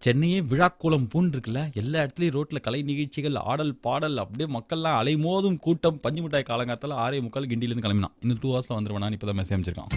சென்னையே விழாக்கோலம் பூண்டிருக்குல்ல. எல்லா இடத்துலையும் ரோட்டில் கலை நிகழ்ச்சிகள், ஆடல் பாடல், அப்படியே மக்கள்லாம் அலைமோதும் கூட்டம். பஞ்சு மிட்டாய் காலங்காத்தால 6:45 கிண்டியிலேருந்து கிளம்பினான். இன்னும் 2 ஹவர்ஸில் வந்துடுவேன். இப்போ தான் மெசேஜ் அமைச்சிருக்கான்.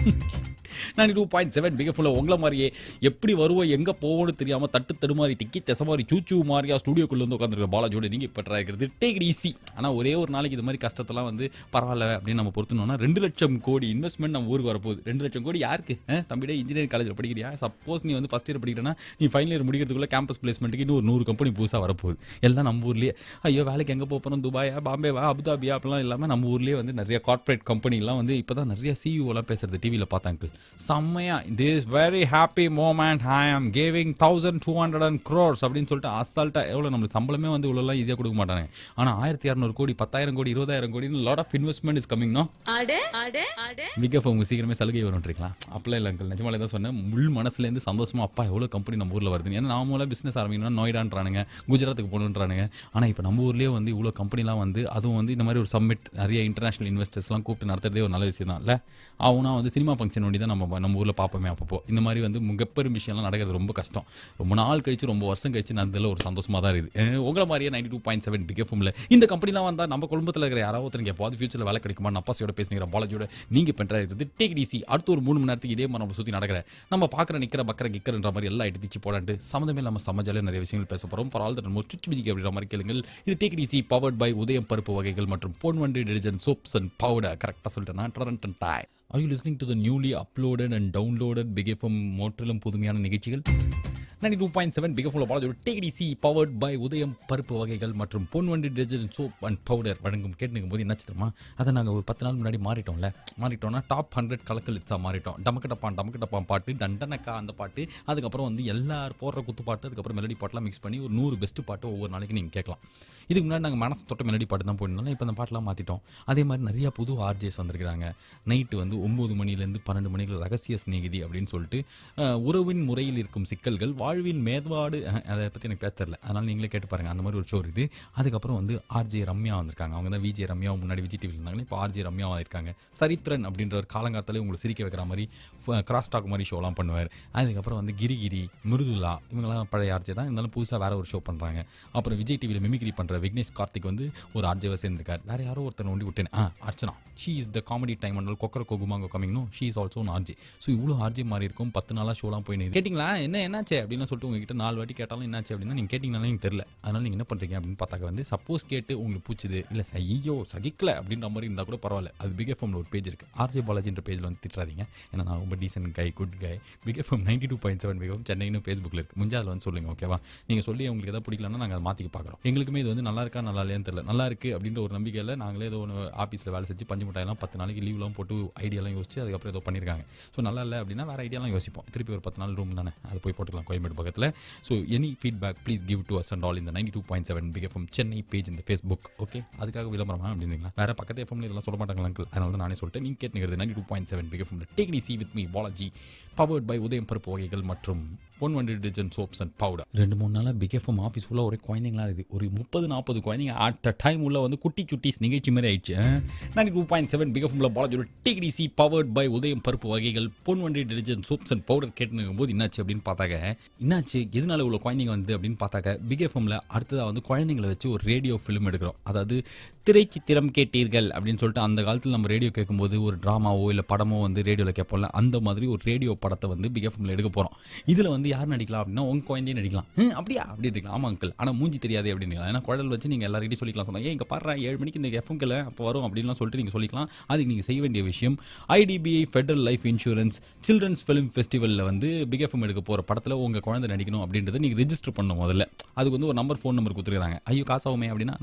92.7 பிக ஃபுல்லாக உங்களை மாதிரியே எப்படி வருவோம் எங்கே போவோன்னு தெரியாமல் தட்டு தடுமாறி திக்கி தெசமாரி சூச்சு மாதிரியா ஸ்டூடியோக்குள்ளே வந்து உட்காந்துருக்க பாலாஜோட நீங்கள் இப்போ ட்ரை இருக்கிறது டேக் இட் ஈஸி. ஆனால் ஒரே ஒரு நாளைக்கு இது மாதிரி கஷ்டத்தெல்லாம் வந்து பரவாயில்ல அப்படின்னு நம்ம பொறுத்துனோம்னா 2 லட்சம் கோடி இன்வெஸ்ட்மெண்ட் நம்ம ஊருக்கு வரப்போகுது. 2 லட்சம் கோடி யாருக்கு? தம்பிடே இன்ஜினியரிங் காலேஜில் படிக்கிறியா? சப்போஸ் நீ வந்து ஃபஸ்ட் இயர் படிக்கிறேன்னா நீ ஃபைனல் இயர் முடிக்கிறதுக்குள்ள கேம்பஸ் பிளேஸ்மெண்ட்டுக்கு இன்னும் ஒரு 100 கம்பெனி புதுசாக வரப்போகுது. எல்லாம் நம்ம ஊர்லேயே. ஐயோ வேலைக்கு எங்கே போகிறோம், துபாயா, பாம்பேவா, அபுதாபியா அப்படிலாம் இல்லாமல் நம்ம ஊர்லேயே வந்து நிறைய கார்ப்பரேட் கம்பெனிலாம் வந்து இப்போ தான் நிறைய சிஇஓலாம் பேசுகிறது டிவியில் பார்த்தாங்க. செம்மையா this very happy moment I am giving 1200 crores அப்படின்னு சொல்லிட்டு அசால்ட்டாக எவ்வளோ நம்மளுக்கு சம்பளமே வந்து இவ்வளோலாம் ஈஸியாக கொடுக்க மாட்டாங்க. ஆனால் 1600 கோடி 10,000 crore 20,000 crore lot of investment is coming. No மிக உங்க சீக்கிரமே சலுகை வரும்ன்றீங்களா? அப்பெல்லாம் இல்லை அங்கிள், நிஜமாலே தான் சொன்னேன். முள் மனசுலேருந்து சந்தோஷமா அப்பா எவ்வளோ கம்பெனி நம்ம ஊரில் வருது. ஏன்னா நாமளாக பிஸ்னஸ் ஆரம்பிக்கணும்னா நோய்டான்றானுங்க, குஜராத்துக்கு போகணுன்றானுங்க. ஆனால் இப்போ நம்ம ஊர்லேயே வந்து இவ்வளோ கம்பெனிலாம் வந்து அதுவும் வந்து இந்த மாதிரி ஒரு சம்மிட் நிறைய இன்டர்நேஷனல் இன்வெஸ்டர்ஸ்லாம் கூப்பிட்டு நடத்துறதே ஒரு நல்ல விஷயம் தான் இல்லை. அவனா வந்து சினிமா ஃபங்க்ஷன் ஒண்டி தான் நம்ம ஊரில் பார்ப்போமே. அப்பப்போ இந்த மாதிரி வந்து மிகப்பெரும் விஷயம்லாம் நடக்கிறது ரொம்ப கஷ்டம். ரொம்ப நாள் கழிச்சு ரொம்ப வருஷம் கழிச்சு நடந்ததில் ஒரு சந்தோஷமாக தான் இருக்குது. உங்களை மாதிரியே 92.7 பிக் எஃப்எம்ல இந்த கம்பெனிலாம் வந்தால் நம்ம குடும்பத்தில் இருக்கிற யாராவது ஒருத்தருக்கு எப்போது ஃபியூச்சரில் வேலை கிடைக்குமா அப்பாசியோட பேசுகிற பாலாஜியோட நீங்கள் பெற்றா இருக்குது டேக் டிசி. அடுத்த ஒரு 3 மணி நேரத்துக்கு இதே மாதிரி நம்ம சுற்றி நடக்கிற நம்ம பார்க்குற நிற்கிற பக்கர கிக்கர்ன்ற மாதிரி எல்லாம் எடுத்து போடாண்டு சம்மந்தமே நம்ம சமஜாலே நிறைய விஷயங்கள் பேச போகிறோம். ஃபார் ஆல் தட் சுச்சு பிஜிக்கு அப்படின்ற மாதிரி கேளுங்கள். இது take DC powered by Udhayam பருப்பு வகைகள் மற்றும் Ponvandu detergent soaps and powder. கரெக்டாக சொல்லிட்டேன். டரண்ட் டாய். Are you listening to the newly uploaded and downloaded Big FM முற்றிலும் புதுமையான நிகழ்ச்சிகள்? 92.7 பிக் எஃப்எம் பாலாஜியோட take it easy powered by Udhayam பருப்பு வகைகள் மற்றும் Ponvandu detergent soap and powder வழங்கும். கேட்டுக்கும் போது என்ன தெரியுமா, அதை நாங்கள் ஒரு 10 நாள் முன்னாடி மாறிட்டோம்னா டாப் 100 கலக்கல் இட்ஸாக மாறிட்டோம். டமக்கட்டப்பான் பாட்டு, டண்டனக்கா அந்த பாட்டு, அதுக்கப்புறம் வந்து எல்லாரும் போடுற குத்து பாட்டு, அதுக்கப்புறம் மெலடி பாட்டெலாம் மிக்ஸ் பண்ணி ஒரு 100 பெஸ்ட் பாட்டு ஒவ்வொரு நாளைக்கு நீங்கள் கேட்கலாம். இதுக்கு முன்னாடி நாங்கள் மனசு தொட்ட மெலடி பாட்டு தான் போயிருந்தோம். இப்போ அந்த பாட்டெலாம் மாற்றிட்டோம். அதே மாதிரி நிறையா புது ஆர்ஜேஸ் வந்திருக்கிறாங்க. நைட்டு வந்து 9 மணிலேருந்து 12 மணிக்கு ரகசிய சிநேகிதி அப்படின்னு சொல்லிட்டு உறவின் முறையில் இருக்கும் சிக்கல்கள், வாழ்வின் மேம்பாடு, அதை பற்றி எனக்கு பேச தெரியல, அதனால் நீங்களே கேட்டு பாருங்கள். அந்த மாதிரி ஒரு ஷோ இருக்குது. அதுக்கப்புறம் வந்து ஆர்ஜே ரம்யா வந்திருக்காங்க. அவங்க தான் விஜே ரம்யா முன்னாடி விஜய் டிவியில் இருந்தாங்க. இப்போ ஆர்ஜே ரம்யா இருக்காங்க. சரித்திரன் அப்படின்ற ஒரு காலங்காத்தாலே உங்களை சிரிக்க வைக்கிற மாதிரி கிராஸ் டாக் மாதிரி ஷோலாம் பண்ணுவார். அதுக்கப்புறம் வந்து கிரிகிரி, மிருதுலா இவங்கெல்லாம் பழைய ஆர்ஜே தான், இருந்தாலும் புதுசாக வேறு ஒரு ஷோ பண்ணுறாங்க. அப்புறம் விஜய் டிவியில் மிமிக்ரி பண்ணுற விக்னேஷ் கார்த்திக் வந்து ஒரு ஆர்ஜேவை சேர்ந்திருக்கார். வேறு யாரோ ஒருத்தர் ஒண்டி விட்டேன், Archana. She is the comedy time and கொக்கர கோகுமாங்க coming. No she is also one RJ. So இவ்வளோ ஆர்ஜே மாதிரி இருக்கும். 10 நாளாக ஷோலாம் போயின்னு கேட்டிங்களா என்னாச்சு அப்படின்னு சொல்லிட்டு உங்ககிட்ட 4 வாட்டி கேட்டாலும் என்னாச்சு அப்படின்னா நீங்கள் கேட்டிங்கனாலும் எனக்கு தெரியல. அதனால் நீங்கள் என்ன பண்ணுறீங்க அப்படின்னு பார்த்தாக்க வந்து சப்போஸ் கேட்டு உங்களுக்கு பிடிச்சது இல்லை ஐயோ சகிக்கல அப்படின்ற மாதிரி இருந்தால் கூட பரவாயில்ல. அது பிக் எஃப்எம்ல ஒரு பேஜ் இருக்குது, ஆர்ஜே பாலாஜின்ற பேஜில் வந்து திட்டுறாதீங்க. ஏன்னா நான் ரொம்ப டீசென்ட் கை, குட் கை. பிக் எஃப்எம் 92.7 பிக் எஃப்எம் சென்னைன்னு ஃபேஸ்புக்கில் இருக்குது. முடிஞ்சா அதில் வந்து சொல்லுங்கள், ஓகேவா? நீங்கள் சொல்லி உங்களுக்கு எதாவது பிடிக்கலன்னா நாங்கள் அதை மாற்றிக்க பார்க்குறோம். எங்களுக்குமே இது வந்து நல்லா இருக்கா நல்லா இல்லையான்னு தெரியல. நல்லா இருக்குது அப்படின்ற ஒரு நம்பிக்கையில் நாங்களே ஏதோ ஒன்று ஆஃபீஸில் வேலை செஞ்சு பஞ்சு மிட்டாயெல்லாம் 10 நாளைக்கு லீவ்லாம் போட்டு ஐடியாலாம் யோசிச்சு அதுக்கப்புறம் ஏதோ பண்ணியிருக்காங்க. ஸோ நல்லா இல்லை அப்படின்னா வேறு ஐடியாலாம் யோசிப்போம். திருப்பி ஒரு 10 நாள் ரூம் தானே, அது போய் போட்டுக்கலாம் கோயம்பேடு பக்கத்தில். So any feedback please give to us and all இந்த 92.7 பிக் எஃப்எம் சென்னை பேஜ் இந்த ஃபேஸ்புக். ஓகே, அதுக்காக விளம்பரமா அப்படிங்களா? வேறு பக்கத்து எஃப்எம்ல இதெல்லாம் சொல்ல மாட்டாங்களா அங்கிள்? அதனால தான் நானே சொல்லிட்டேன். நீங்கள் கேட்டுங்கிறது 92.7 big FM take it easy with me Balaji powered by Udhayam பருப்பு வகைகள் மற்றும் Ponvandu detergent soaps and powder. 2-3 நாளாக பிக் எஃப்எம் ஆஃபீஸ் ஃபுல்லாக ஒரே குழந்தைங்களா இருக்குது. ஒரு 30-40 குழந்தைங்க அட் அ டைம் உள்ள வந்து குட்டி சுட்டிஸ் நிகழ்ச்சி மாதிரி ஆயிடுச்சு. 92.7 பிக் எஃப்எம்ல பாலாஜியோட take it easy powered by Udhayam பருப்பு வகைகள் Ponvandu detergent soaps and powder கேட்டுனுக்கும் போது என்னாச்சு அப்படின்னு பார்த்தாக்க, என்னாச்சு எதனால இவ்வளோ குழந்தைங்க வந்து அப்படின்னு பார்த்தாக்க, பிக் எஃப்எம்ல அடுத்ததாக வந்து குழந்தைங்களை வச்சு ஒரு ரேடியோ ஃபிலிம் எடுக்கிறோம். அதாவது திரைச்சித்திரம் கேட்டீர்கள் அப்படின்னு சொல்லிட்டு அந்த காலத்தில் நம்ம ரேடியோ கேட்கும்போது ஒரு ட்ராமாவோ இல்லை படமோ வந்து ரேடியோவில் கேட்போம்ல, அந்த மாதிரி ஒரு ரேடியோ படத்தை வந்து பிக் எஃப்எம்ல எடுக்க போகிறோம். இதில் வந்து யார் நடிக்கலாம் அப்படின்னா உங்கள் குழந்தையே நடிக்கலாம். அப்படியா அப்படி இருக்கலாம். ஆமாம் அங்கிள், ஆனால் மூஞ்சி தெரியாது அப்படின்னு. ஏன்னா குழல் வச்சு நீங்கள் எல்லாருக்கிட்டையும் சொல்லிக்கலாம். சொன்னால் இங்கே பாரு 7 மணிக்கு இந்த எஃப்எம்கில் அப்போ வரும் அப்படின்லாம் சொல்லிட்டு நீங்கள் சொல்லிக்கலாம். அதுக்கு நீங்கள் செய்ய வேண்டிய விஷயம், IDBI federal life insurance children's film ஃபெஸ்டிவலில் வந்து பிக் எஃப்எம் எடுக்க போகிற படத்தில் உங்கள் குழந்தை நடிக்கணும் அப்படின்றத நீங்கள் ரெஜிஸ்டர் பண்ணணும். முதல்ல அதுக்கு வந்து ஒரு ஃபோன் நம்பர் கொடுத்துருக்காங்க. ஐயோ காசாகுமே அப்படின்னா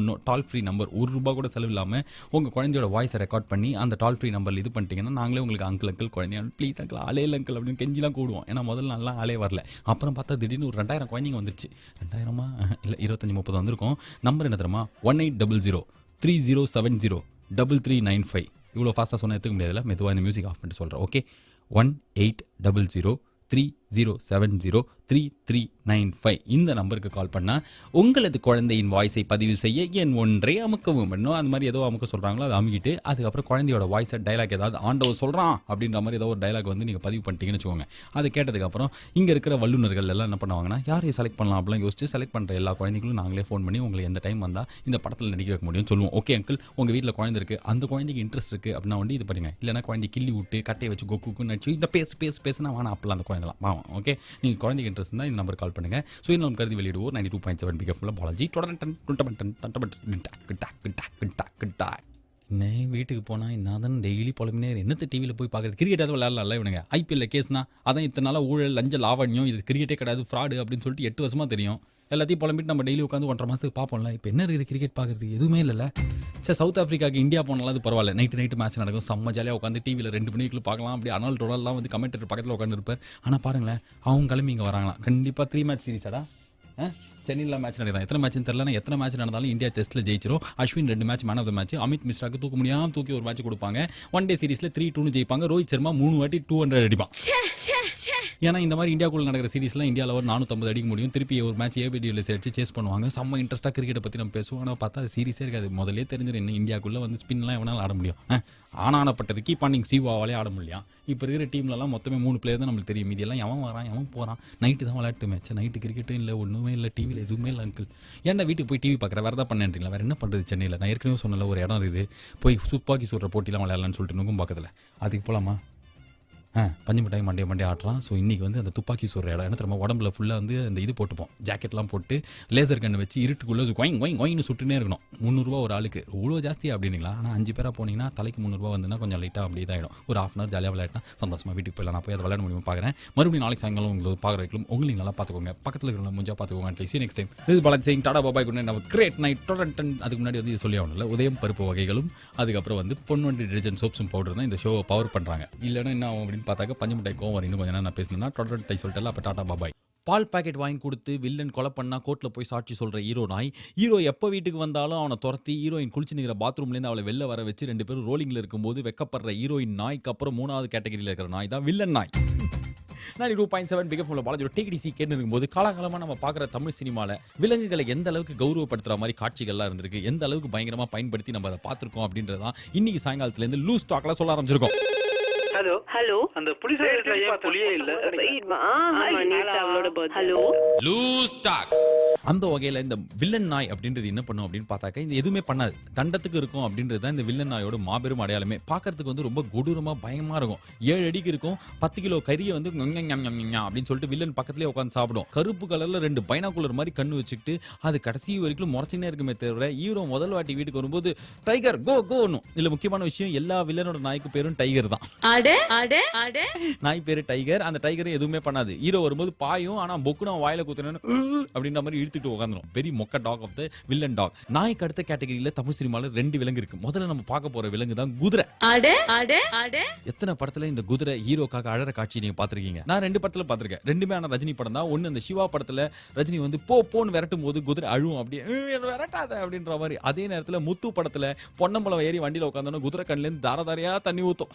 நோ டால் ஃப்ரீ நம்பர், ₹1 கூட செலவு இல்லாமல் உங்கள் குழந்தையோட வாய்ஸை ரெக்கார்ட் பண்ணி அந்த டால் ஃப்ரீ நம்பரில் இது பண்ணிட்டீங்கன்னா நாங்களே உங்களுக்கு அங்கிள் குழந்தைய ப்ளீஸ் அங்கிள் ஆளே இல்லை அங்கிள் அப்படின்னு கெஞ்சிலாம் கூடுவோம். ஏன்னா முதல்ல நல்லா ஆளே வரல. அப்புறம் பார்த்தா திடீர்னு ஒரு 2000 குழந்தைங்க வந்துருச்சு. 2000 இல்லை 25-30 வந்திருக்கும். நம்பர் என்ன தெரியுமா? 1800-3070-3395. இவ்வளோ ஃபாஸ்ட்டாக சொன்னால் எடுத்துக்க முடியாதுல்ல, மெதுவாக இந்த மியூசிக் ஆஃப் பண்ணிட்டு சொல்கிறேன். ஓகே, 1800-3070 0703395 இந்த நம்பருக்கு கால் பண்ணால் உங்களது குழந்தையின் வாய்ஸை பதிவு செய்ய என் ஒன்றே அமுக்கவும் பண்ணணும். அந்த மாதிரி ஏதோ அமுக்க சொல்கிறாங்களோ அதை அமுக்கிட்டு அதுக்கப்புறம் குழந்தையோட வாய்ஸை டைலாக் ஏதாவது ஆண்டவர் சொல்கிறான் அப்படின்ற மாதிரி ஏதோ ஒரு டைலாக் வந்து நீங்கள் பதிவு பண்ணிட்டீங்கன்னு வச்சுக்கோங்க. அதை கேட்டதுக்கப்புறம் இங்கே இருக்கிற வல்லுநர்கள் எல்லாம் என்ன பண்ணுவாங்கன்னா யாரையும் செலக்ட் பண்ணலாம் அப்படிலாம் யோசிச்சு செலக்ட் பண்ணுற எல்லா குழந்தைகளும் நாங்களே ஃபோன் பண்ணி உங்களுக்கு எந்த டைம் வந்தால் இந்த படத்தில் நடிக்க வைக்க முடியும்னு சொல்லுவோம். ஓகே அங்கிள், உங்கள் வீட்டில் குழந்தை இருக்குது, அந்த குழந்தைக்கு இன்ட்ரெஸ்ட் இருக்குது அப்படின்னா வந்து இது பண்ணுங்க. இல்லைனா குழந்தை கிள்ளி விட்டு கட்டையை வச்சு கொக்குன்னு நடிச்சு இந்த பேசுனா வானா அப்பெல்லாம் அந்த குழந்தைலாம் வாங்க. ஓகே, நீங்கள் குழந்தைக்கு இன்ட்ரெஸ்ட் தான் இந்த நம்பர் கால் பண்ணுங்கள். சுயநலம் கருதி வெளியிடுவோம் 92.7 பிகஃபுல்ல பாலாஜி இன்னும் வீட்டுக்கு போனால் என்ன தான் டெய்லி புலம்பினே என்னத்தை டிவியில் போய் பார்க்குறது. கிரிக்கெட்டாவது விளையாடலாம் இவனுங்க. ஐபிஎல்ல கேஸ்னா அதான் இத்தனை நாளாக ஊழல் லஞ்ச லாவண்யம் இது கிரிக்கெட்டே கிடையாது ஃப்ராடு அப்படின்னு சொல்லிட்டு 8 வருஷமாக தெரியும். எல்லாத்தையும் புலம்பிட்டு நம்ம டெய்லி உட்காந்து 1.5 மாதத்துக்கு பார்ப்போம்ல. இப்போ என்ன இருக்குது கிரிக்கெட் பார்க்குறதுக்கு எதுவுமே இல்லைல்ல. சரி, சவுத் ஆஃப்ரிக்காவுக்கு இந்தியா போனாலும் அது பரவாயில்ல. நைட்டு மேட்ச் நடக்கும், செம்ம ஜாலியாக உட்காந்து டிவியில் 2 மணிக்குள்ள பார்க்கலாம். அப்படி ஆனால் டொனால்ட்லாம் வந்து கமெண்டேட்டர் பக்கத்தில் உட்காந்து இருப்பார். ஆனால் பாருங்களேன், அவங்க கிளம்பி இங்கே வராங்களாம். கண்டிப்பாக 3 மேட்ச் சீரிஸாடா சென்னையில் மேட்ச் நடக்குது. எத்தனை மேட்ச்னு தெரியல. எத்தனை மேட்ச் நடந்தாலும் இந்தியா டெஸ்ட்டில் ஜெயிச்சிரும். Ashwin 2 match man of the match. Amit மிஸ்ராக்கு தூக்க முடியாமல் தூக்கி ஒரு மேட்ச் கொடுப்பாங்க. 1 டே சீரிஸில் 3-2 ஜெயிப்பாங்க. ரோஹித் சர்மா 3 வாட்டி 200 அடிப்பான். ஏன்னா இந்த மாதிரி இந்தியாவுக்குள்ள நடக்கிற சீரிஸ்லாம் இந்தியாவில் ஒரு 450 அடிக்க முடியும். திருப்பி ஒரு மேட்ச் ஏபிடியில் சேர்த்து சேஸ் பண்ணுவாங்க. செம்ம இன்ட்ரெஸ்ட்டாக கிரிக்கெட்டை பற்றி நம்ம பேசுவோம். ஆனால் பார்த்தா அது சீரிஸே இருக்காது. முதலே தெரிஞ்சிடும் என்ன இந்தியாவுக்குள்ளே வந்து ஸ்பின்லாம் எவனால் ஆட முடியும். ஆனானப்பட்ட ரிக்கி பாண்டிங் சிவாவாலே ஆட முடியும். இப்போ இருக்கிற டீம்லலாம் மொத்தமே 3 பிளேயர் தான் நம்மளுக்கு தெரியும். இதெல்லாம் எவன் வரான் எவன் போகிறான். நைட்டு தான் விளையாட்டு மேட்ச். நைட்டு கிரிக்கெட்டும் இல்லை, ஒன்றுமே இல்லை, டிவியில் எதுவுமே இல்லை. அங்கிள் ஏன்டா வீட்டுக்கு போய் டிவி பார்க்குற வேறு தான் பண்ணுறீங்களா? வேறு என்ன பண்ணுறது? சென்னையில் நான் ஏற்கனவே சொன்னல ஒரு இடம் இருக்குது, போய் துப்பாக்கி சுடுற போட்டிலாம் விளையாடலான்னு சொல்லிட்டு நுங்கும் பக்கத்தில். அதுக்கு போகலாமா? பஞ்சு மிட்டாய் மண்டே ஆட்டுறான். ஸோ இன்றைக்கி வந்து அந்த துப்பாக்கி சொல்கிற இடம் என்ன தெரியுமா, உடம்புல ஃபுல்லாக வந்து அந்த இது போட்டுப்போம், ஜாக்கெட்லாம் போட்டு லேசர் கண்ணு வச்சு இருட்டுக்குள்ளே கொயின்னு சுட்டுனே இருக்கணும். 300 ஒரு ஆளுக்கு. இவ்வளோ ஜாஸ்தி அப்படின்னீங்களா? ஆனால் 5 பேராக போனீங்கன்னா தலைக்கு 300 வந்துன்னா கொஞ்சம் லைட்டாக அப்படி இதாகிடும். ஒரு ½ hour ஜாலியாக விளையாட்டா சந்தோஷமாக வீட்டுக்கு போயிடலாம். நான் போய் அதை விளையாட முடியுமா பார்க்குறேன். மறுபடியும் நாளைக்கு சாயங்காலம் உங்களுக்கு பார்க்குற வைக்கலாம். உங்களுக்கு நல்லா பார்த்துக்கோங்க, பக்கத்தில் இருக்கிற முடிஞ்சா பார்த்துக்கோங்க. அட்லீஸ்ட் நெக்ஸ்ட் டைம் இது Balaji Singh tata bye bye good night. Great night டொரண்டன். அதுக்கு முன்னாடி வந்து இது சொல்லி ஆகணும்ல, உதயம் பருப்பு வகைகளும் அதுக்கப்புறம் வந்து பொன்வண்டி டிடர்ஜென்ட் சோப்ஸும் பவுடர் தான் இந்த ஷோவை பவர் பண்ணுறாங்க. இல்லைன்னா என்ன ஆகும் அப்படின்னு பார்த்தாக்க பஞ்சு மிட்டாய் இன்னும் கொஞ்சம் நான் பேசணும்னா டொரண்டை சொல்லிட்டல. அப்போ டாடா பாபாய். பால் பாக்கெட் வாங்கி கொடுத்து வில்லன் கொலை பண்ணா கோர்ட்டில் போய் சாட்சி சொல்கிற ஹீரோ நாய். ஹீரோ எப்போ வீட்டுக்கு வந்தாலும் அவனை துரத்தி ஹீரோயின் குளிச்சு நிற்கிற பாத்ரூம்லேருந்து அவளை வெளில வர வச்சு 2 பேரும் ரோலிங்கில் இருக்கும்போது வெக்கப்படுற ஹீரோயின் நாய்க்கு அப்புறம் 3வது கேட்டகரியில் இருக்கிற நாய் தான் வில்லன் நாய். 92.7 பிகஃபுல்ல பாலாஜி டிகிடிசி கேட்டு இருக்கும்போது காலகாலமாக நம்ம பார்க்குற தமிழ் சினிமாவில் விலங்குகளை எந்த அளவுக்கு கௌரவப்படுத்துகிற மாதிரி காட்சிகள்லாம் இருந்திருக்கு, எந்த அளவுக்கு பயங்கரமாக பயன்படுத்தி நம்ம அதை பார்த்துருக்கோம் அப்படின்றதான் இன்னைக்கு சாயங்காலத்துலேருந்து லூஸ் டாக்லாம் சொல்ல ஆரம்பிச்சிருக்கோம். ஹலோ ஹலோ, அந்த புலிஸ் புலியே இல்ல. Hello loose talk. அந்த வகையில் இந்த வில்லன் நாய் அப்படின்றது என்ன பண்ணும் அப்படின்னு பார்த்தாக்க இந்த எதுவுமே பண்ணாது, தண்டத்துக்கு இருக்கும் அப்படின்றது தான் இந்த வில்லன் நாயோட மாபெரும் அடையாளமே. பார்க்கறதுக்கு வந்து ரொம்ப கொடூரமாக பயமாக இருக்கும். 7 அடிக்கு இருக்கும். 10 கிலோ கறியை வந்து அப்படின்னு சொல்லிட்டு வில்லன் பக்கத்துலேயே உட்காந்து சாப்பிடும். கருப்பு கலரில் 2 பைனாகுலர் மாதிரி கண்ணு வச்சுக்கிட்டு அது கடைசி வரைக்கும் முறைச்சினே இருக்குமே தவிர ஹீரோ முதல் வாட்டி வீட்டுக்கு வரும்போது டைகர் கோ கோன்னு. இதில் முக்கியமான விஷயம், எல்லா வில்லனோட நாய்க்கு பேரும் டைகர் தான். நாய் பேரு டைகர். அந்த டைகர் எதுவுமே பண்ணாது. ஹீரோ வரும்போது பாயும், ஆனா பொக்குனா வாயில குத்துறேன்னு அப்படின்ற மாதிரி இழுத்துட்டு உட்காந்துரும். பெரிய மொக்க talk of the villain talk. நாய்க்கு அடுத்த கேட்டகரியில தமிழ் சினிமால 2 விலங்கு இருக்கு. முதல்ல நம்ம பார்க்க போற விலங்கு தான் குதிரை. எத்தனை படத்துல இந்த குதிரை ஹீரோக்காக அழற காட்சி நீங்க பாத்திருக்கீங்க? நான் 2 படத்துல பாத்திருக்கேன். 2மே ஆனா ரஜினி படம் தான். ஒன்னு அந்த சிவா படத்துல ரஜினி வந்து போன்னு விரட்டும் போது குதிரை அழுவும், அப்படியே விரட்டாத அப்படின்ற மாதிரி. அதே நேரத்துல முத்து படத்துல பொன்னம்பலம் ஏறி வண்டியில உட்காந்தோன்னா குதிரை கண்ணுல இருந்து தாரதாரியா தண்ணி ஊத்தும்.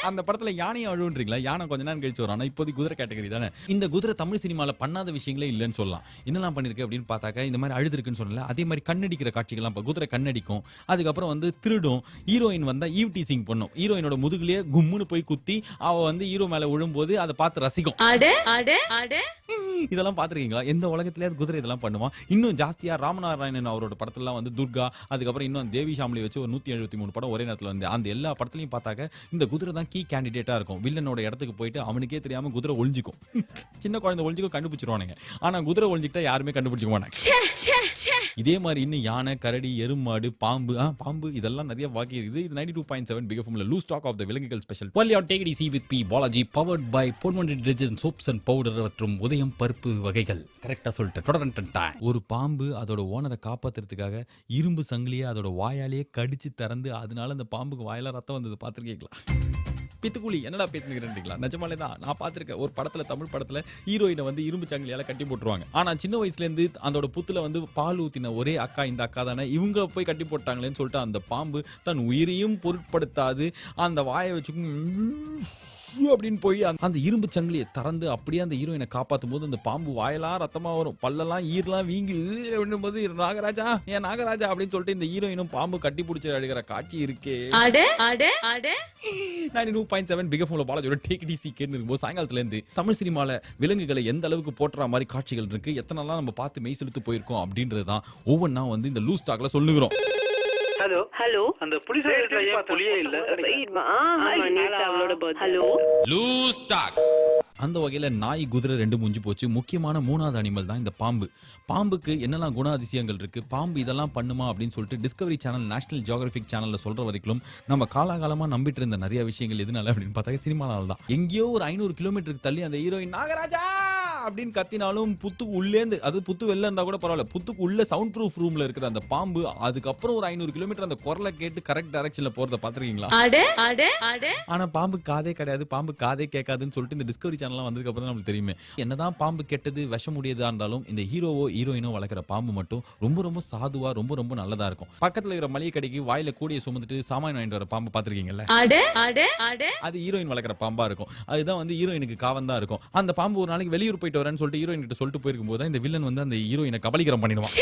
அந்த படத்துல யானையை அழுவுன்றீங்களா? யானை கொஞ்ச நேரம் கழிச்சு வரும். ஆனா இப்போதைக்கு குதிரை கேட்டகரி தானே. இந்த குதிரை தமிழ் சினிமால பண்ணாத விஷயங்களே இல்லைன்னு சொல்லலாம். என்னெல்லாம் பண்ணிருக்கு அப்படின்னு பார்த்தாக்க இந்த மாதிரி அழுதுருக்குன்னு சொல்லல. அதே மாதிரி கண்ணடிக்கிற காட்சிகள்லாம் குதிரை கண்ணடிக்கும். அதுக்கப்புறம் வந்து திருடும். ஹீரோயின் வந்தா ஈவ் டீசிங் பண்ணும். ஹீரோயினோட முதுகுலயே கும்முன்னு போய் குத்தி அவ வந்து ஹீரோ மேல விழும்போது அதை பார்த்து ரசிக்கும். இதெல்லாம் பாத்துருக்கீங்களா? எந்த உலகத்திலேயாவது குதிரை இதெல்லாம் பண்ணுவான்? இன்னும் ஜாஸ்தியா ராமநாராயணன் அவரோட படத்துலாம் வந்து துர்கா, அதுக்கப்புறம் இன்னும் தேவி ஷாம்லி வச்சு ஒரு 173 படம் ஒரே நேரத்தில் வந்து அந்த எல்லா படத்துலையும் பார்த்தாக்க இந்த குதிரை தான் கீ கேண்டிடேட்டா இருக்கும். வில்லனோட இடத்துக்கு போயிட்டு அவனுக்கே தெரியாம குதிரை ஒளிஞ்சிக்கும். சின்ன குழந்தை ஒளிஞ்சிக்கும், கண்டுபிடிச்சிருவானுங்க. ஆனா குதிரை ஒளிஞ்சிக்கிட்டா யாருமே கண்டுபிடிச்சிக்க மாட்டாங்க. இதே மாதிரி இன்னும் யானை, கரடி, எருமாடு, பாம்பு இதெல்லாம் நிறைய பாக்கி இருக்குது. இது 92.7 பிக் எஃப்எம்ல லூஸ் டாக் ஆஃப் தி விலங்குகள் special. Only on Take It Easy with P Balaji, powered by Ponvandi detergent soaps and powder மற்றும் உதயம் பருப்பு வகைகள். கரெக்டா சொல்லிட்டேன். ஒரு பாம்பு அதோட ஓனரை காப்பாத்துறதுக்காக இரும்பு சங்கிலியை அதோட வாயாலேயே கடிச்சு திறந்து அதனால அந்த பாம்புக்கு வாயில ரத்தம் வந்தது பார்த்துருக்கீங்களா? பித்துக்குழி என்னடா பேசுகிறீங்களா? நிஜமாலே தான் நான் பார்த்திருக்கேன். ஒரு படத்துல, தமிழ் படத்துல ஹீரோயினை வந்து இரும்பு சங்கிலியால கட்டி போட்டுருவாங்க. ஆனா சின்ன வயசுல இருந்து அதோட புத்துல வந்து பால் ஊத்தின ஒரே அக்கா இந்த அக்கா தானே, இவங்க போய் கட்டி போட்டாங்களேன்னு சொல்லிட்டு அந்த பாம்பு தன் உயிரையும் பொருட்படுத்தாது அந்த வாயை வச்சு அப்படின்னு போய் அந்த இரும்பு சங்கிலியை திறந்து அப்படியே அந்த ஹீரோயினை காப்பாற்றும் போது அந்த பாம்பு வாயெல்லாம் ரத்தமா வரும், பல்லெல்லாம் ஈரெல்லாம் வீங்கி போது நாகராஜா ஏன் நாகராஜா அப்படின்னு சொல்லிட்டு இந்த ஹீரோயினும் பாம்பு கட்டி பிடிச்சி அழுகிற காட்சி இருக்கே. 92.7 பிக் எஃப்எம்ல பாலாஜியோட டேக் இட் ஈஸி கேட்டு இருக்கும்போது சாயங்காலத்துல இருந்து தமிழ் சினிமால விலங்குகளை எந்த அளவுக்கு போற்றுற மாதிரி காட்சிகள் இருக்கு, எத்தனைலாம் நம்ம பார்த்து மெய் செலுத்து போயிருக்கோம் அப்படின்றது தான் ஒவ்வொன்னா வந்து இந்த லூஸ் டாக்ல சொல்லுகிறோம். ஹலோ ஹலோ அந்த புலிஸ் ஏரியால ஏன் புலியே இல்ல? Hello loose talk. அந்த வகையில நாய் குதிரை ரெண்டு முடிஞ்சு போச்சு. முக்கியமான மூணாவது அனிமல் தான் இந்த பாம்பு. பாம்புக்கு என்னெல்லாம் குணாதிசயங்கள் இருக்கு, பாம்பு இதெல்லாம் பண்ணுமா அப்படின்னு சொல்லிட்டு டிஸ்கவரி சேனல், நேஷனல் ஜியோகிராபிக் சேனல்ல சொல்ற வரைக்கும் நம்ம காலாகாலமா நம்பிட்டு இருந்த நிறைய விஷயங்கள் எதுனால அப்படின்னு பார்த்தா சினிமானால தான். எங்கேயோ ஒரு 500 கிலோமீட்டருக்கு தள்ளி அந்த ஹீரோயின் நாகராஜா அப்படின்னு கத்தினாலும் புத்துக்கு உள்ளேந்து, அது புத்து வெளில இருந்தா கூட பரவாயில்ல, புத்துக்கு உள்ள சவுண்ட் ப்ரூஃப் ரூம்ல இருக்கிற அந்த பாம்பு அதுக்கப்புறம் ஒரு 500 கிலோமீட்டர் அந்த குரலை கேட்டு கரெக்ட் டைரக்ஷன்ல போறத பாத்துருக்கீங்களா? ஆனா பாம்பு காதே கிடையாது, பாம்பு காதே கேட்காதுன்னு சொல்லிட்டு இந்த டிஸ்கவரி சேனல்லாம் வந்ததுக்கு அப்புறம் நமக்கு தெரியுமே. என்னதான் பாம்பு கெட்டது விஷம் உடையதா இருந்தாலும் இந்த ஹீரோவோ ஹீரோயினோ வளர்க்குற பாம்பு மட்டும் ரொம்ப ரொம்ப சாதுவா ரொம்ப ரொம்ப நல்லதா இருக்கும். பக்கத்துல இருக்கிற மளிகை கடைக்கு வாயில கூடிய சுமந்துட்டு சாமான் வாங்கிட்டு வர பாம்பு பாத்துருக்கீங்கல்ல, அது ஹீரோயின் வளர்க்குற பாம்பா இருக்கும். அதுதான் வந்து ஹீரோயினுக்கு காவம் தான் இருக்கும். அந்த பாம்பு ஒரு நாளைக்கு வெளியூர் போயிட்டு வரேன்னு சொல்லிட்டு ஹீரோயின் கிட்ட சொல்லிட்டு போயிருக்கும் போது இந்த வில்லன் வந்து அந்த ஹீரோயினை கபலீகரம் பண்ணிடுவான்.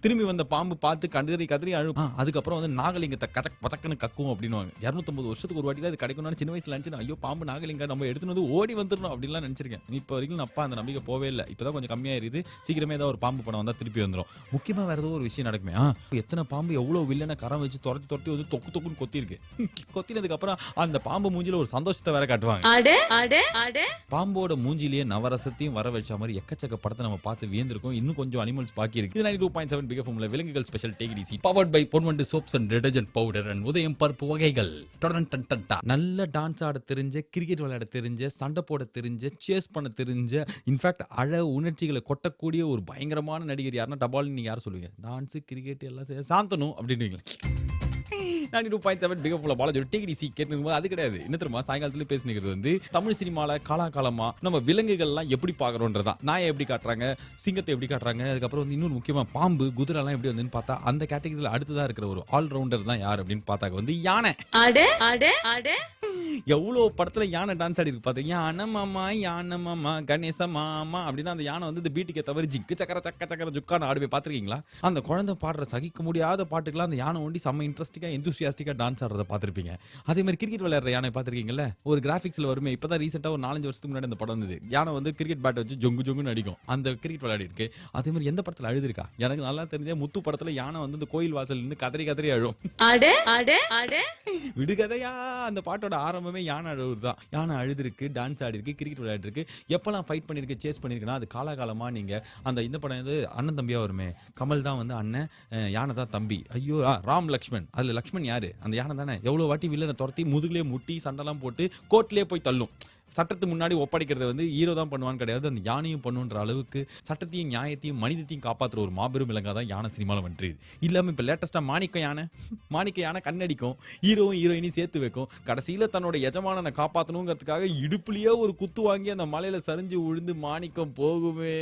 திரும்பி வந்த பாம்பு பார்த்து கதறி கதறி அழும். அதுக்கப்புறம் வந்து நாகலிங்கத்தை கச்சக் பச்சக்குன்னு கக்கும் அப்படின்னுவாங்க. 250 வருஷத்துக்கு ஒரு வாட்டி தான் இது கிடைக்கும்னு சின்ன வயசுல நினைச்சு ஐயோ பாம்பு நாகலிங்க நம்ம எடுத்துன்னு வந்து ஓடி வந்துடணும் அப்படின்லாம் நினைச்சிருக்கேன். இப்போ வரைக்கும் நான் அப்பா அந்த நம்பிக்கை போவே இல்லை. இப்பதான் கொஞ்சம் கம்மியாயிருது. சீக்கிரமே ஏதாவது ஒரு பாம்பு படம் வந்தா திருப்பி வந்துடும். முக்கியமா வேற ஏதோ ஒரு விஷயம் நடக்குமே. எத்தனை பாம்பு எவ்வளவு வில்லனை கரம் வச்சு துரத்தி துரத்தி வந்து தொக்கு தொக்குன்னு கொத்திருக்கு. கொத்தினதுக்கு அப்புறம் அந்த பாம்பு மூஞ்சில ஒரு சந்தோஷத்தை வேற காட்டுவாங்க. பாம்போட மூஞ்சிலேயே நவரசத்தையும் வர வச்ச மாதிரி எக்கச்சக்க படத்தை நம்ம பார்த்து வியந்திருக்கோம். இன்னும் கொஞ்சம் அனிமல்ஸ் பாக்கி இருக்கு. 92.7 பிக் எஃப்எம்ல விலங்குகள் special take it easy powered by Ponvandu soaps and detergent powder and Udhayam பருப்பு வகைகள். நல்ல டான்ஸ் ஆட தெரிஞ்ச, கிரிக்கெட் விளையாட தெரிஞ்ச, சண்டை போட தெரிஞ்ச, சேஸ் பண்ண தெரிஞ்ச, இன்ஃபேக்ட் உணர்ச்சிகளை கொட்டக்கூடிய ஒரு பயங்கரமான நடிகர் யாருன்னா டபால் நீங்க யார் சொல்லுவீங்க? டான்ஸ் கிரிக்கெட் எல்லாம் சாந்தனு அப்படின்னு 92.7 பிக் எஃப்எம்ல பாலாஜியோட டேக் இட் ஈஸி கேட்கும்போது அது கிடையாது. என்ன தெரியுமா, சாயங்காலத்துல பேசினிக்கிறது வந்து தமிழ் சினிமால காலாகாலமா நம்ம விலங்குகள்லாம் எப்படி பாக்குறோன்றதான். நாயை எப்படி காட்டுறாங்க, சிங்கத்தை எப்படி காட்டுறாங்க, அதுக்கப்புறம் வந்து இன்னொரு முக்கியமா பாம்பு குதிரை எல்லாம் எப்படி வந்துன்னு பார்த்தா அந்த கேட்டகரியில அடுத்ததா இருக்கிற ஒரு ஆல்ரவுண்டர் தான் யார் அப்படின்னு பார்த்தாக்க வந்து யானை. எவ்வளவு படத்துல யானை டான்ஸ் ஆடி இருக்கு பாத்தீங்க. யானை மாமா கணேச மாமா அப்படின்னா அந்த யானை வந்து இந்த பீட்டுக்கு தவிர ஜிக்கு சக்கர சக்க சக்கர ஜுக்கான ஆடுவே பாத்திருக்கீங்களா? அந்த குழந்தை பாடுற சகிக்க முடியாத பாட்டுக்கெல்லாம் அந்த யானை ஒண்டி செம்ம இன்ட்ரெஸ்டிங்கா எந்தூசியாஸ்டிக்கா டான்ஸ் ஆடுறத பாத்திருப்பீங்க. அதே மாதிரி கிரிக்கெட் விளையாடுற யானை பாத்திருக்கீங்கல்ல, ஒரு கிராபிக்ஸ்ல வருமே. இப்பதான் ரீசெண்டா ஒரு 4-5 வருஷத்துக்கு முன்னாடி அந்த படம் வந்தது. யானை வந்து கிரிக்கெட் பேட் வச்சு ஜொங்கு ஜொங்குன்னு அடிக்கும். அந்த கிரிக்கெட் விளையாடி இருக்கு. அதே மாதிரி எந்த படத்துல அழுதுருக்கா? எனக்கு நல்லா தெரிஞ்ச முத்து படத்துல யானை வந்து இந்த கோயில் வாசல் நின்று கதறி கதறி அழும். விடுகதையா அந்த பாட்டோட ஆரம்பமே யானை அழுவுதான். யானை அழுதுருக்கு, டான்ஸ் ஆடி இருக்கு, கிரிக்கெட் விளையாடி இருக்கு, எப்பெல்லாம் ஃபைட் பண்ணிருக்கு, சேஸ் பண்ணிருக்குன்னா அது காலகாலமா நீங்க அந்த இந்த படம் வந்து அண்ணன் தம்பியா வருமே, கமல் தான் வந்து அண்ணன், யானை தான் தம்பி. ஐயோ ராம் லக்ஷ்மண், அதுல லக்ஷ்மண் யாரு? அந்த யானை தானே. எவ்வளவு வாட்டி வில்லனை துரத்தி முதுகுலயே முட்டி சண்டெல்லாம் போட்டு கோர்ட்லயே போய் தள்ளும். சட்டத்து முன்னாடி ஒப்படைக்கிறது வந்து ஹீரோ தான் பண்ணுவான்னு கிடையாது, அந்த யானையும் பண்ணுன்ற அளவுக்கு சட்டத்தையும் நியாயத்தையும் மனிதத்தையும் காப்பாற்றுற ஒரு மாபெரும் விலங்கா தான் யானை சினிமாவில் வென்றது. இல்லாமல் இப்போ லேட்டஸ்ட்டாக மாணிக்க யானை கண்ணடிக்கும், ஹீரோவும் ஹீரோயினையும் சேர்த்து வைக்கும். கடைசியில் தன்னோட எஜமானனை காப்பாற்றணுங்கிறதுக்காக இடுப்புலயே ஒரு குத்து வாங்கி அந்த மலையில சரிஞ்சு விழுந்து மாணிக்கம் போகுமே.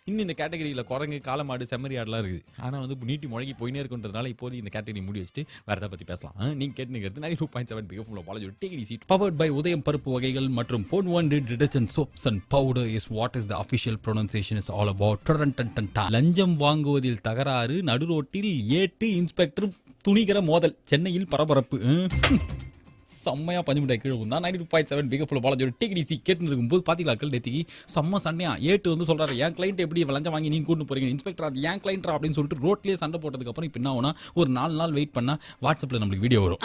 இன்னும் இந்த கேட்டகரியில் குரங்கு, காலமாடு, செம்மறி ஆடுலாம் இருக்குது. ஆனால் வந்து நீட்டி முழங்கி போயினே இருக்குன்றதுனால இப்போது இந்த கேட்டகரி மூடி வச்சுட்டு வேற எதை பற்றி பேசலாம். நீங்கள் கேட்டுங்கிறது 92.7 பிக் எஃப்எம்ல பாலாஜியோட take it easy powered by Udhayam பருப்பு வகைகள் மற்றும் Ponvandu detergent soaps and powder is what is the official pronunciation is all about. லஞ்சம் வாங்குவதில் தகராறு, நடுரோட்டில் ஏட்டு இன்ஸ்பெக்டர் துணிகர மோதல், சென்னையில் பரபரப்பு. செம்மையா பஞ்சுமிட்டாய் கீழே தான் 92.7 பிக் எஃப்எம்ல பாலாஜியோட டேக் இட் ஈஸி கேட்டு இருக்கும்போது பாத்தீங்களா நேத்திக்கு செம்ம சண்டையா. ஏட்டு வந்து சொல்றாரு, என் கிளைண்ட் எப்படி லஞ்சம் வாங்கி நீங்க கூட்டு போறீங்க, இன்ஸ்பெக்டர் அது என் கிளைண்டரா அப்படின்னு சொல்லிட்டு ரோட்லயே சண்டை போட்டதுக்கு அப்புறம் இப்ப என்ன ஆகும்னா ஒரு 4 நாள் வெயிட் பண்ணா வாட்ஸ்அப்ல நம்மளுக்கு வீடியோ வரும்.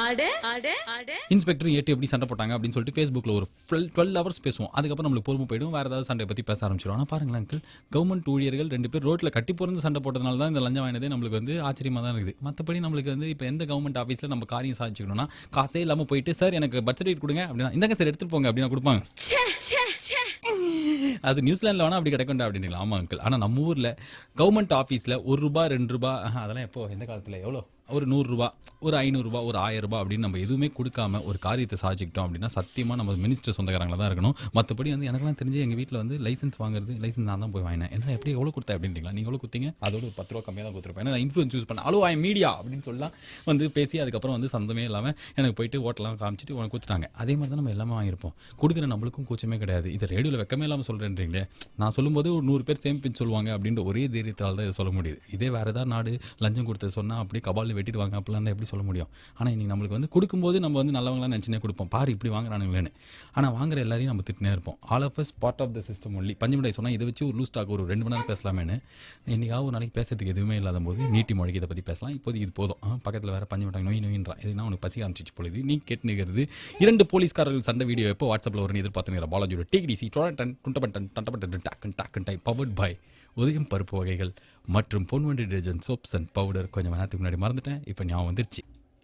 இன்ஸ்பெக்டர் ஏட்டு எப்படி சண்டை போட்டாங்க அப்படின்னு சொல்லிட்டு ஃபேஸ்புக்ல ஒரு 12 ஹவர்ஸ் பேசுவோம். அதுக்கப்புறம் நம்மளுக்கு பொறுமை போயிடும், வேற ஏதாவது சண்டை பத்தி பேச ஆரம்பிச்சிடும். ஆனா பாருங்களேன் அங்கிள், கவர்மெண்ட் ஊழியர்கள் 2 பேர் ரோட்ல கட்டி போறது சண்டை போட்டதுனால தான் இந்த லஞ்சம் வாங்கினதே நம்மளுக்கு வந்து ஆச்சரியமா தான் இருக்குது. மற்றபடி நம்மளுக்கு வந்து இப்போ எந்த கவர்மெண்ட் ஆஃபீஸ்ல நம்ம காரியம் சாதிச்சுக்கணும்னா காசே இல்லாம போயிட்டு சார் எனக்கு பர்த் சர்டிஃபிகேட் கொடுங்க அப்படின்னா இந்தாங்க சார் எடுத்துட்டு போங்க அப்படின்னா கொடுப்பாங்க. அது நியூசிலாந்துல வேணா அப்படி கிடைக்கண்டா அப்படின்னு. ஆமா அங்கிள், ஆனா நம்ம ஊர்ல கவர்மெண்ட் ஆஃபீஸ்ல ₹1 ₹2 அதெல்லாம் எப்போ எந்த காலத்துல எவ்வளோ ஒரு 100 ரூபா, ஒரு 500 ரூபா, ஒரு 1000 ரூபா அப்படின்னு நம்ம எதுவுமே கொடுக்காம ஒரு காரியத்தை சாதிச்சுக்கிட்டோம் அப்படின்னா சத்தியமாக நம்ம மினிஸ்டர் சொந்தக்காரங்களா தான் இருக்கணும். மற்றபடி வந்து எனக்குலாம் தெரிஞ்சு எங்கள் வீட்டில் வந்து லைசன்ஸ் வாங்குறது, லைசன்ஸ் நான் தான் போய் வாங்கினேன். என்ன எப்படி எவ்வளோ கொடுத்தேன் அப்படின்றீங்களா? நீங்கள் எவ்வளோ கொடுத்தீங்க? அதோட ஒரு 10 ரூபா கம்மியாக தான் கொடுத்துருப்பேன். ஏன்னா நான் இன்ஃப்ளூயன்ஸ் யூஸ் பண்ணேன். ஹலோ ஐ மீடியா அப்படின்னு சொல்லலாம் வந்து பேசி அதுக்கப்புறம் வந்து சந்தமே இல்லாமல் எனக்கு போயிட்டு ஓட்டெல்லாம் காமிச்சிட்டு உனக்கு கொடுத்துட்டாங்க. அதே மாதிரி தான் நம்ம எல்லாமே வாங்கியிருப்போம். கொடுக்குற நம்மளுக்கும் கூச்சமே கிடையாது. இதை ரேடியோவில் வெக்கமே இல்லாமல் சொல்கிறேன்றீங்களே. நான் சொல்லும்போது ஒரு 100 பேர் சேம் பின் சொல்லுவாங்க அப்படின்ற ஒரே தைரியத்தால் தான் இதை சொல்ல முடியுது. இதே வேறு ஏதாவது நாடு லஞ்சம் கொடுத்து சொன்னால் அப்படியே கபாலில் வெட்டிட்டு வாங்க அப்படிலாம் தான் எப்படி சொல்ல முடியும்? ஆனால் இன்றைக்கி நம்மளுக்கு வந்து கொடுக்கும்போது நம்ம வந்து நல்லவங்களாம் நினச்சினே கொடுப்போம். பாரு இப்படி வாங்குறானுங்களேன்னு. ஆனால் வாங்குற எல்லாரையும் நம்ம திட்டினே இருப்போம். All of us part of the system only. பஞ்சமுடாய் சொன்னால் இதை வச்சு ஒரு லூஸ் டாக் ஒரு 2 மணி நேரம் பேசலாமேன்னு என்றைக்காவது ஒரு நாளைக்கு பேசுறதுக்கு எதுவுமே இல்லாத போது நீட்டி மொழிக்கு இதை பற்றி பேசலாம். இப்போது இது போதும். பக்கத்தில் வேறு பஞ்சமுடாய் நோயின்றான். இதுனா உனக்கு பசி காமிச்சிச்சு பொழுது நீ கேட்டுனுக்கிறது 2 போலீஸ்காரர்கள் சண்டை வீடியோ எப்போ வாட்ஸ்அப்பில் ஒரு எதிர்பார்த்துங்கிற பாலாஜியோட டிடிசி டாக்கன் டைப் பவர்ட் பை உதயம் பருப்பு வகைகள் மற்றும் Ponvandi detergent soaps and powder. கொஞ்சம் நேரத்துக்கு முன்னாடி மறந்துட்டேன், இப்போ ஞாபகம் வந்துருச்சு.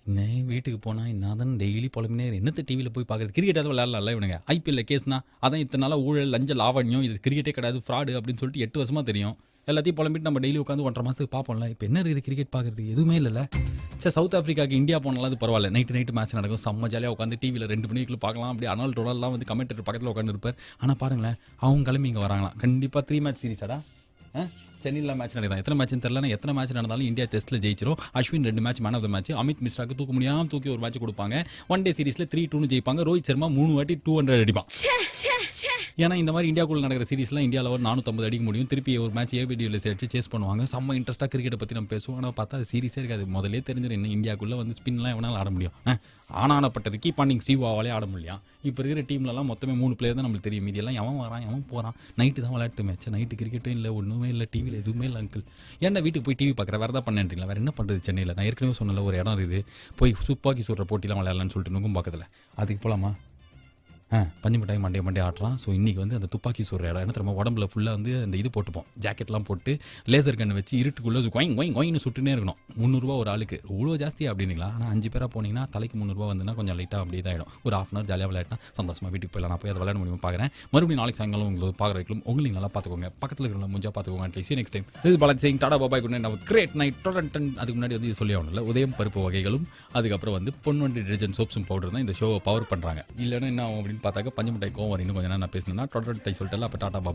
இன்னும் வீட்டுக்கு போனால் என்ன தான் டெய்லி புலம்பினே என்னத்தை டிவியில் போய் பார்க்குறது? கிரிக்கெட் எதாவது விளையாடல இவனுங்க. ஐபிஎல்ல கேஸ்னா அதான் இத்தனை நாளாக ஊழல் லஞ்ச லாவண்யம், இது கிரிக்கெட்டே கிடையாது ஃப்ராடு அப்படின்னு சொல்லிட்டு 8 வருஷமாக தெரியும். எல்லாத்தையும் புலம்பிட்டு நம்ம டெய்லி உட்காந்து 1.5 மாதத்துக்கு பார்ப்போம்ல. இப்போ என்ன இருக்குது கிரிக்கெட் பார்க்குறது? எதுவுமே இல்லைல்ல. சரி, சவுத் ஆஃப்ரிக்காவுக்கு இந்தியா போனாலும் அது பரவாயில்ல. நைட்டு மேட்ச் நடக்கும், செம்ம ஜாலியாக உட்காந்து டிவியில் 2 மணிக்குள்ள பார்க்கலாம். அப்படி ஆனால் டொனால்ட்லாம் வந்து கமெண்டேட்டர் பக்கத்தில் உட்காந்து இருப்பார். ஆனால் பாருங்களேன், அவங்க கிளம்பி இங்கே வராங்களாம். கண்டிப்பாக 3 மேட்ச் சீரிஸாடா. சென்னையில் மேட்ச் நடக்குது. எத்தனை மேட்ச்னு தெரியல. எத்தனை மேட்ச் நடந்தாலும் இந்தியா டெஸ்ட்டில் ஜெயிச்சிரும். Ashwin 2 match man of the match. Amit மிஸ்ராக்கு தூக்க முடியாமல் தூக்கி ஒரு மேட்ச் கொடுப்பாங்க. 1 டே சீரிஸில் 3-2 ஜெயிப்பாங்க. ரோஹித் சர்மா 3 வாட்டி 200 அடிப்பான். ஏன்னா இந்த மாதிரி இந்தியாவுக்குள்ள நடக்கிற சீரிஸ்லாம் இந்தியாவில் ஒரு 450 அடிக்க முடியும். திருப்பி ஒரு மேட்ச் ஏபிடியில் சேர்த்து சேஸ் பண்ணுவாங்க. செம்ம இன்ட்ரெஸ்ட்டாக கிரிக்கெட்டை பற்றி நம்ம பேசுவோம். ஆனால் பார்த்தா அது சீரிஸே இருக்காது. முதலே தெரிஞ்சிடும் இன்னும் இந்தியாவுக்குள்ளே வந்து ஸ்பின்லாம் எவனாலும் ஆட முடியும். ஆனானப்பட்ட ரிக்கி பாண்டிங் சிவாவாலே ஆட முடியும். இப்போ இருக்கிற டீம்லலாம் மொத்தமே 3 பிளேயர் தான் நம்மளுக்கு தெரியும். மீதியெல்லாம் எவன் வரான் எவன் போகிறான். நைட்டு தான் விளையாட்டு மேட்ச். நைட்டு கிரிக்கெட்டும் இல்லை, ஒன்றுமே இல்லை, டிவியில் எதுவுமே இல்லை. அங்கிள் ஏன்னா வீட்டுக்கு போய் டிவி பார்க்குற வேறு தான் பண்ணுறீங்களா? வேறு என்ன பண்ணுறது? சென்னையில் நான் ஏற்கனவே சொன்னல ஒரு இடம் இருக்குது, போய் துப்பாக்கி சுடுற போட்டிலாம் விளையாடலான்னு சொல்லிட்டு நுங்கும் பக்கத்தில். அதுக்கு போகலாமா? பஞ்சு மிட்டாய் மண்டே ஆட்டுறான். ஸோ இன்றைக்கி வந்து அந்த துப்பாக்கி சுடுற இடம் என்ன தெரியுமா? உடம்புல ஃபுல்லாக வந்து அந்த இது போட்டுப்போம், ஜாக்கெட்லாம் போட்டு லேசர் கன் வச்சு இருட்டுக்குள்ளே கொயின்னு சுட்டுனே இருக்கணும். 300 ரூபா ஒரு ஆளுக்கு. இவ்வளோ ஜாஸ்தியாக அப்படிங்களா? ஆனால் 5 பேராக போனீங்கன்னா தலைக்கு 300 ரூபா வந்துன்னா கொஞ்சம் லைட்டாக அப்படியே தான் ஆகிடும். ஒரு ½ hour ஜாலியாக விளையாட்டினா சந்தோஷமாக வீட்டுக்கு போயிடலாம். நான் போய் அதை விளையாட முடியுமா பார்க்குறேன். மறுபடியும் நாளைக்கு சாயங்காலம் உங்களுக்கு பார்க்குற வைக்கலும். உங்களுக்கு நல்லா பார்த்துக்கோங்க. பக்கத்தில் இருக்கிற முடிஞ்சா பார்த்துக்கோங்க. அட்லீஸ்ட் நெக்ஸ்ட் டைம் இது Balaji Singh tata bye bye good night. Great night. அதுக்கு முன்னாடி வந்து இது சொல்லி ஆகணும்ல, உதயம் பருப்பு வகைகளும் அதுக்கப்புறம் வந்து பொன்வண்டி டிடர்ஜென்ட் சோப்ஸும் பவுடர் தான் இந்த ஷோவை பவர் பண்ணுறாங்க. இல்லைன்னா என்ன ஆகும் அப்படின்னு பார்த்தாக்க பஞ்சு மிட்டாய் கோவம் இன்னும் கொஞ்சம் நேரம் நான் பேசினேன்னா சொல்லிட்டு அப்போ டாடா பாபாய்.